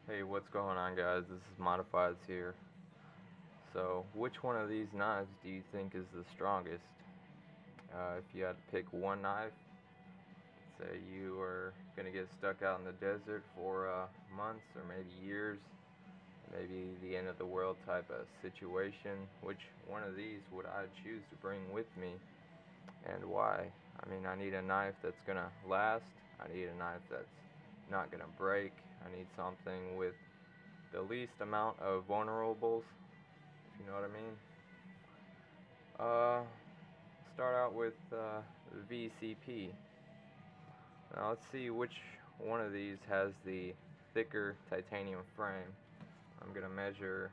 Hey, what's going on, guys? This is Modifieds here. So, which one of these knives do you think is the strongest? If you had to pick one knife, say you were gonna get stuck out in the desert for months or maybe years, maybe the end of the world type of situation, which one of these would I choose to bring with me, and why? I mean, I need a knife that's gonna last. I need a knife that's not gonna break. I need something with the least amount of vulnerables, if you know what I mean. Start out with the VECP. Now let's see which one of these has the thicker titanium frame. I'm gonna measure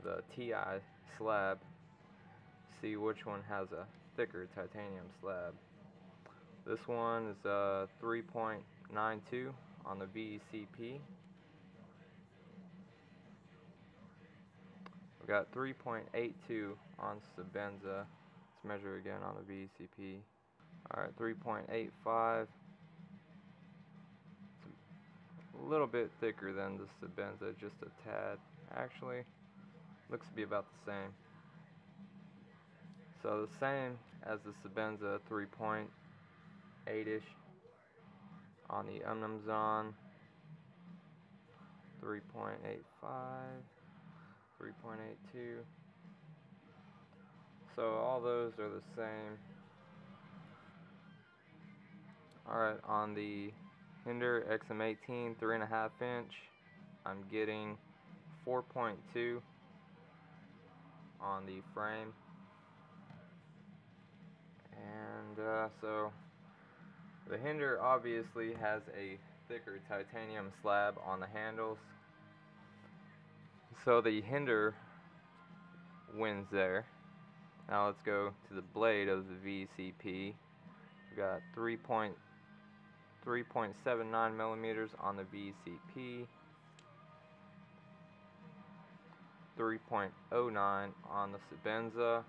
the TI slab, see which one has a thicker titanium slab. This one is 3.92 on the VECP. We got 3.82 on Sebenza. Let's measure again on the VECP. Alright, 3.85. It's a little bit thicker than the Sebenza, just a tad. Actually, looks to be about the same. So the same as the Sebenza, 3.8-ish on the Umnumzaan, 3.85, 3.82. So all those are the same. Alright, on the Hinder XM-18 3.5 inch, I'm getting 4.2 on the frame. And so the Hinder obviously has a thicker titanium slab on the handles, so the Hinder wins there. Now let's go to the blade of the VECP. We got 3.79 millimeters on the VECP, 3.09 on the Sebenza,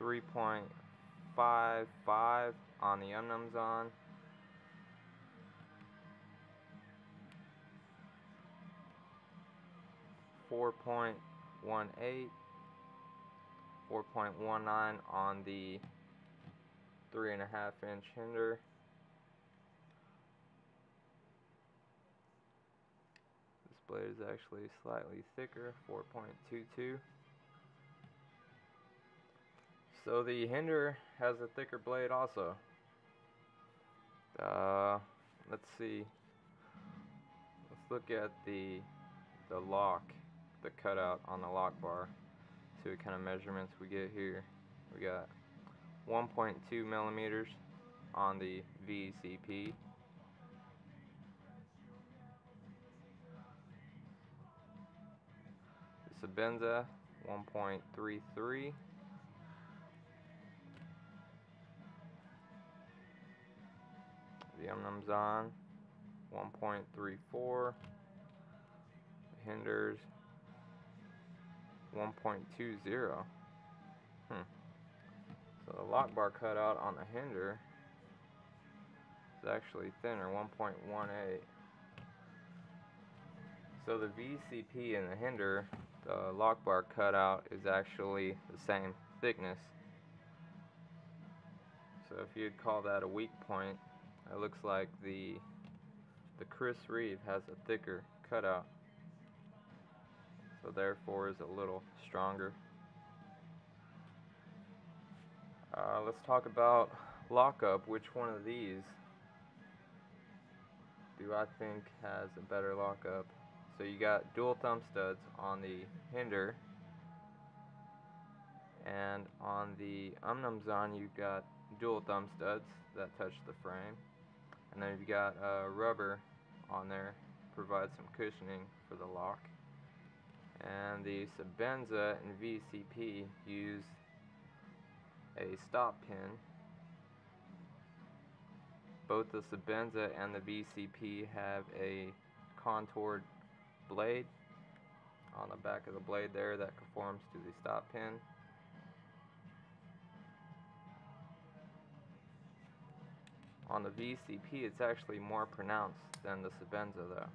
3.55 on the Umnumzaan, 4.18, 4.19 on the 3.5 inch Hinder, this blade is actually slightly thicker, 4.22. So the Hinder has a thicker blade also. Let's see. Let's look at the lock, the cutout on the lock bar. See what kind of measurements we get here. We got 1.2 millimeters on the VECP. The Sebenza, 1.33. The Umnumzaan, 1.34. The Hinders, 1.20. So the lock bar cutout on the Hinder is actually thinner, 1.18. So the VECP and the Hinder, the lock bar cutout is actually the same thickness. So if you'd call that a weak point, it looks like the Chris Reeve has a thicker cutout, so therefore is a little stronger. Let's talk about lockup. Which one of these do I think has a better lockup? So you got dual thumb studs on the Hinder, and on the Umnumzaan you've got dual thumb studs that touch the frame, and then you've got rubber on there, provides some cushioning for the lock. And the Sebenza and VECP use a stop pin. Both the Sebenza and the VECP have a contoured blade on the back of the blade there that conforms to the stop pin. On the VECP, it's actually more pronounced than the Sebenza though.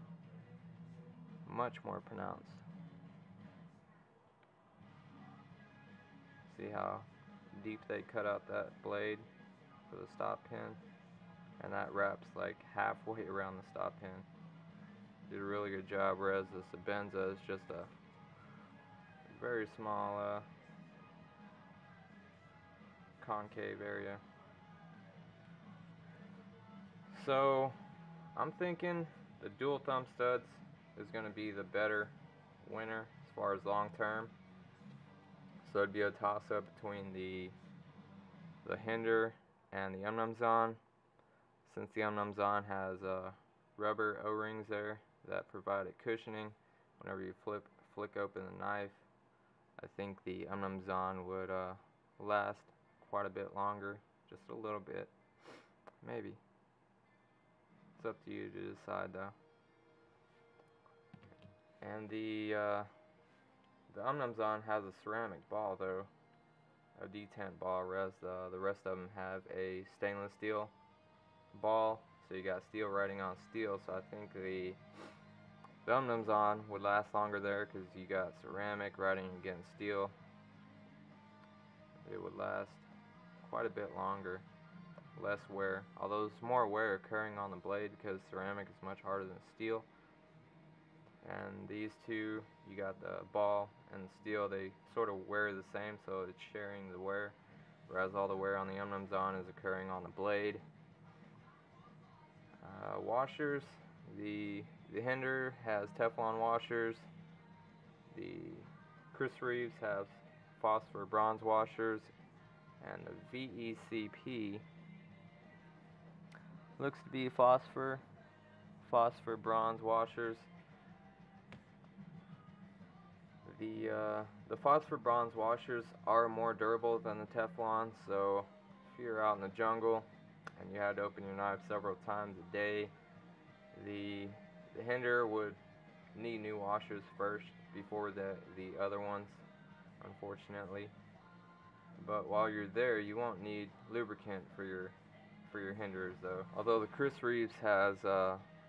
Much more pronounced. See how deep they cut out that blade for the stop pin? And that wraps like halfway around the stop pin. Did a really good job, whereas the Sebenza is just a very small concave area. So I'm thinking the dual thumb studs is going to be the better winner as far as long term. So it'd be a toss up between the Hinder and the Umnumzaan. Since the Umnumzaan has rubber O-rings there that provide a cushioning whenever you flick open the knife, I think the Umnumzaan would last quite a bit longer, just a little bit, maybe. It's up to you to decide though. And the Umnumzaan has a ceramic ball though, a detent ball, whereas the rest of them have a stainless steel ball. So you got steel writing on steel. So I think the Umnumzaan would last longer there because you got ceramic writing against steel. It would last quite a bit longer, less wear. Although there's more wear occurring on the blade because ceramic is much harder than steel. And these two, you got the ball and the steel, they sort of wear the same, so it's sharing the wear, whereas all the wear on the Umnumzaan is occurring on the blade. Washers, the Hinder has Teflon washers, the Chris Reeves has phosphor bronze washers, and the VECP looks to be phosphor bronze washers. The phosphor bronze washers are more durable than the Teflon, so if you're out in the jungle and you had to open your knife several times a day, the Hinder would need new washers first before the other ones, unfortunately. But while you're there, you won't need lubricant for your Hinders though. Although the Chris Reeves has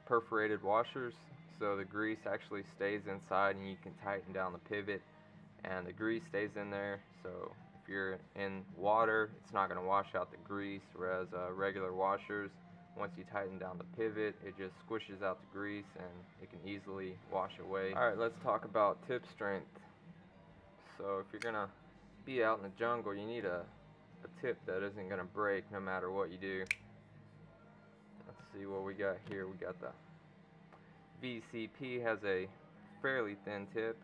perforated washers, so the grease actually stays inside and you can tighten down the pivot and the grease stays in there. So if you're in water, it's not going to wash out the grease, whereas regular washers, once you tighten down the pivot, it just squishes out the grease and it can easily wash away. Alright, let's talk about tip strength. So if you're going to be out in the jungle, you need a tip that isn't going to break no matter what you do. Let's see what we got here. We got the VECP has a fairly thin tip,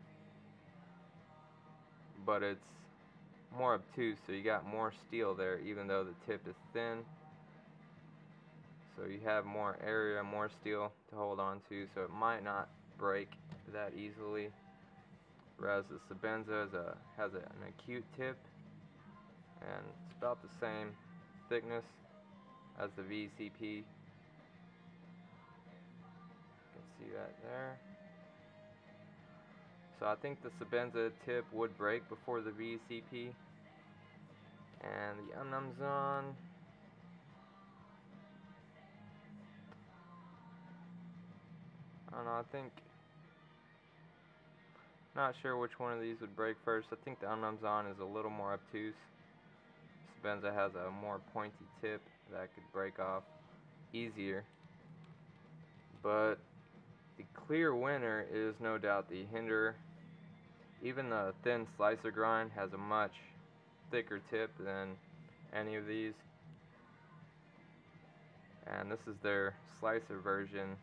but it's more obtuse, so you got more steel there even though the tip is thin. So you have more area, more steel to hold on to, so it might not break that easily. Whereas the Sebenza has an acute tip, and it's about the same thickness as the VECP. You can see that there. So I think the Sebenza tip would break before the VECP. And the Umnumzaan, I don't know, not sure which one of these would break first. I think the Umnumzaan is a little more obtuse. Sebenza has a more pointy tip that could break off easier. But the clear winner is no doubt the Hinder. Even the thin slicer grind has a much thicker tip than any of these. And this is their slicer version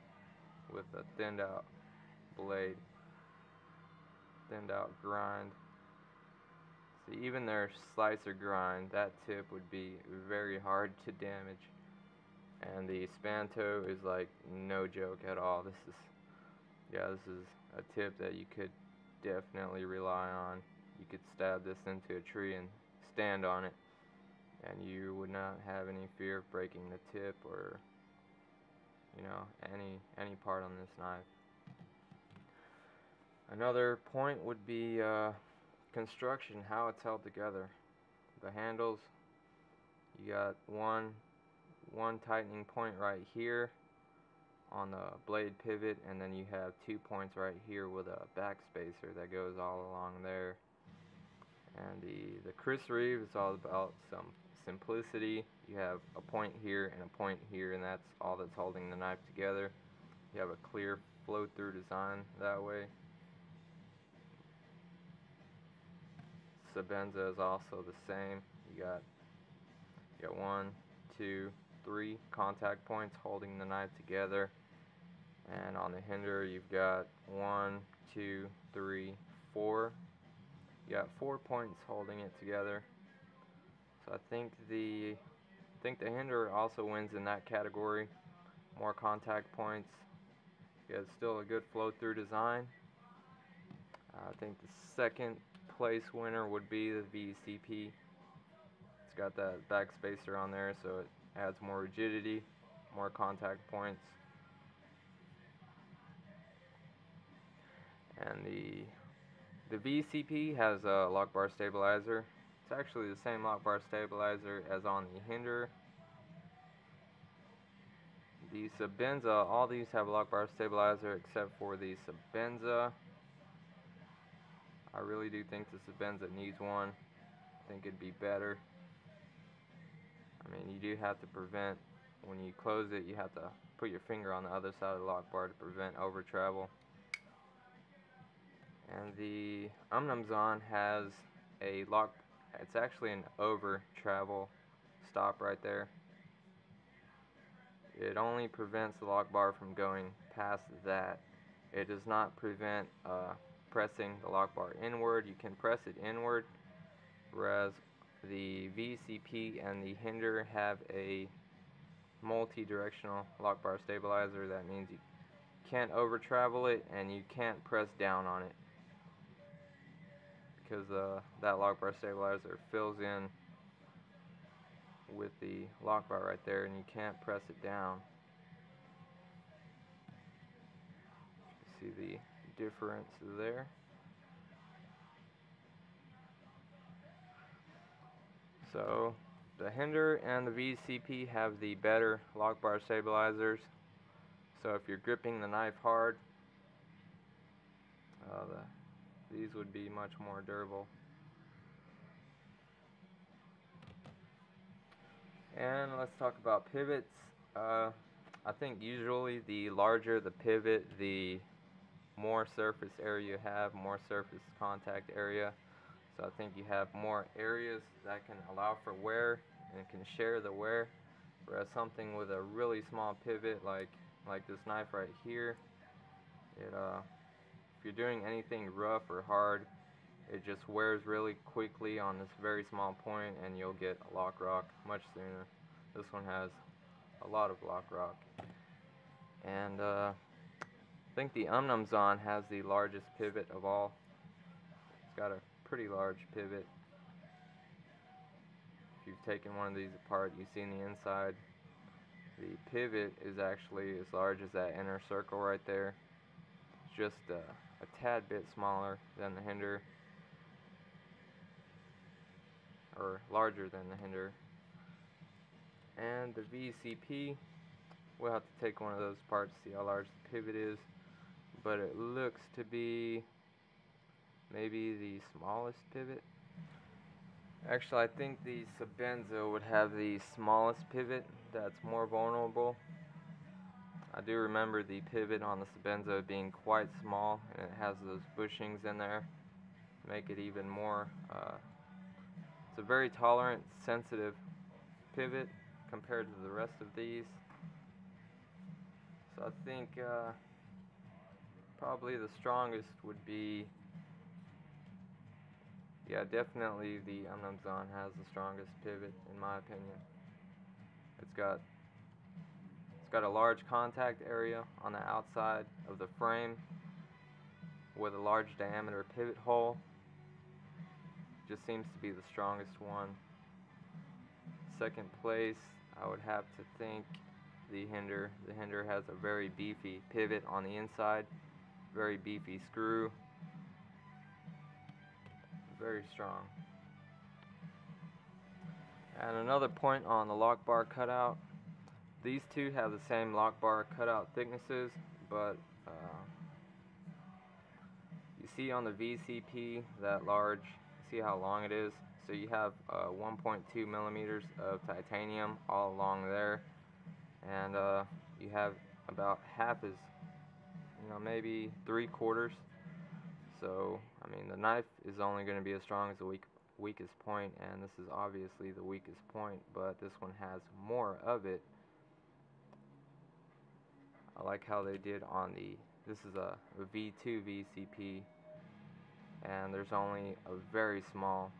with a thinned out blade, thinned out grind. See, even their slicer grind, that tip would be very hard to damage. And the Spanto is like no joke at all. This is a tip that you could definitely rely on. You could stab this into a tree and stand on it, and you would not have any fear of breaking the tip or, you know, any part on this knife. Another point would be construction, how it's held together. The handles, you got one one tightening point right here on the blade pivot, and then you have 2 points right here with a backspacer that goes all along there. And the Chris Reeve is all about some simplicity. You have a point here and a point here, and that's all that's holding the knife together. You have a clear flow through design that way. Sebenza is also the same. You got 1, 2, 3 contact points holding the knife together. And on the hinder, you've got 1, 2, 3, 4. You got 4 points holding it together. So I think the hinder also wins in that category. More contact points. You got still a good flow through design. I think the second place winner would be the VECP. It's got that backspacer on there, so it adds more rigidity, more contact points. And the VECP has a lock bar stabilizer. It's actually the same lock bar stabilizer as on the hinder. The Sebenza, all these have a lock bar stabilizer except for the Sebenza. I really do think the Sebenza needs one. I think it'd be better. I mean, you do have to prevent, when you close it, you have to put your finger on the other side of the lock bar to prevent over travel. And the Umnumzaan has a lock, it's actually an over travel stop right there. It only prevents the lock bar from going past that. It does not prevent pressing the lock bar inward. You can press it inward, whereas the VECP and the hinder have a multi-directional lock bar stabilizer. That means you can't over travel it and you can't press down on it, because that lock bar stabilizer fills in with the lock bar right there, and you can't press it down. You see the difference there. So the hinder and the VECP have the better lock bar stabilizers. So if you're gripping the knife hard, these would be much more durable. And let's talk about pivots. I think usually the larger the pivot, the more surface area you have, more surface contact area. So I think you have more areas that can allow for wear and can share the wear. Whereas something with a really small pivot, like this knife right here, if you're doing anything rough or hard, it just wears really quickly on this very small point, and you'll get a lock rock much sooner. This one has a lot of lock rock. And I think the Umnumzaan has the largest pivot of all. It's got a pretty large pivot. If you've taken one of these apart, you've seen the inside. The pivot is actually as large as that inner circle right there. It's just a tad bit smaller than the hinder, or larger than the hinder. And the VECP, we'll have to take one of those apart to see how large the pivot is, but it looks to be maybe the smallest pivot. Actually, I think the Sebenza would have the smallest pivot that's more vulnerable. I do remember the pivot on the Sebenza being quite small, and it has those bushings in there to make it even more. It's a very tolerant, sensitive pivot compared to the rest of these. So I think probably the strongest would be, yeah, definitely the Umnumzaan has the strongest pivot in my opinion. It's got a large contact area on the outside of the frame with a large diameter pivot hole. Just seems to be the strongest one. Second place, I would have to think the hinder. The hinder has a very beefy pivot on the inside, very beefy screw, very strong. And another point on the lock bar cutout, These two have the same lock bar cutout thicknesses, but you see on the VECP that large, see how long it is? So you have 1.2 millimeters of titanium all along there, and you have about half as, maybe 3/4. So I mean, the knife is only going to be as strong as the weakest point, and this is obviously the weakest point, but this one has more of it. I like how they did on this is a V2 VCP, and there's only a very small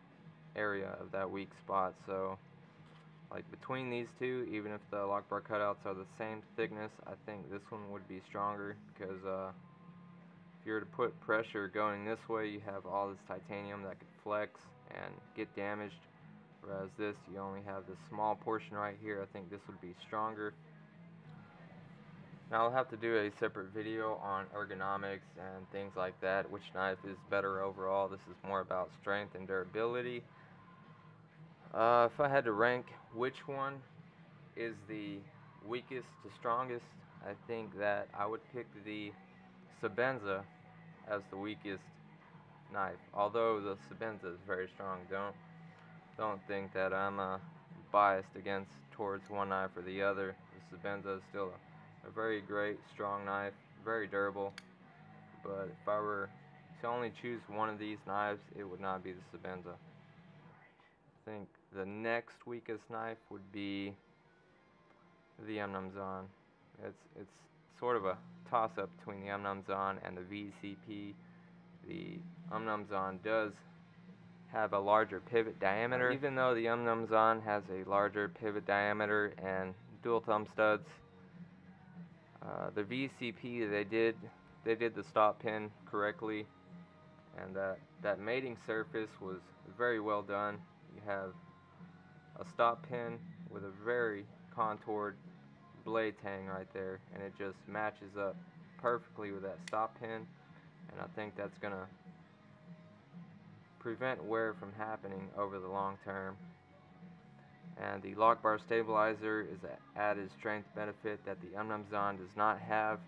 area of that weak spot. So like between these two, even if the lock bar cutouts are the same thickness, I think this one would be stronger, because if you were to put pressure going this way, you have all this titanium that could flex and get damaged, whereas this, you only have this small portion right here. I think this would be stronger. Now I'll have to do a separate video on ergonomics and things like that, which knife is better overall. This is more about strength and durability. If I had to rank which one is the weakest to strongest, I think that I would pick the Sebenza as the weakest knife. Although the Sebenza is very strong, don't think that I'm biased towards one knife or the other. The Sebenza is still a very great, strong knife, very durable. But if I were to only choose one of these knives, it would not be the Sebenza. I think the next weakest knife would be the Umnumzaan. It's sort of a toss-up between the Umnumzaan and the VECP. The Umnumzaan does have a larger pivot diameter. Even though the Umnumzaan has a larger pivot diameter and dual thumb studs, the VECP, they did the stop pin correctly, and that mating surface was very well done. You have a stop pin with a very contoured blade tang right there, and it just matches up perfectly with that stop pin, and I think that's gonna prevent wear from happening over the long term. And the lock bar stabilizer is an added strength benefit that the Umnumzaan does not have,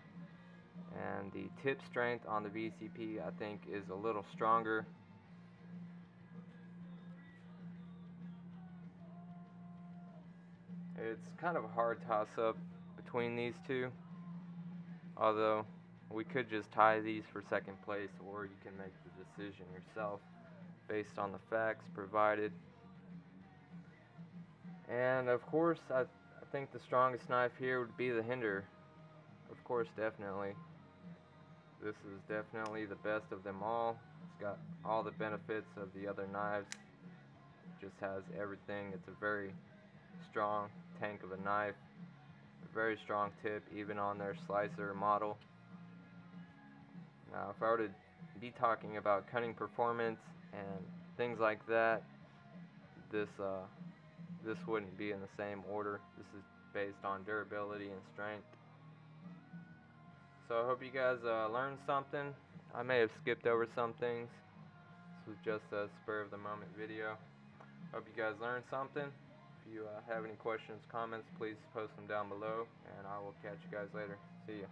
and the tip strength on the VECP I think is a little stronger. It's kind of a hard toss-up between these two, although we could just tie these for second place, or you can make the decision yourself based on the facts provided. And of course, I think the strongest knife here would be the Hinder. Of course, definitely. This is definitely the best of them all. It's got all the benefits of the other knives. It just has everything. It's a very strong tank of a knife. A very strong tip, even on their slicer model. Now, if I were to be talking about cutting performance and things like that, this wouldn't be in the same order. This is based on durability and strength. So I hope you guys learned something. I may have skipped over some things. This was just a spur of the moment video. Hope you guys learned something. If you have any questions, comments, please post them down below, and I will catch you guys later. See ya.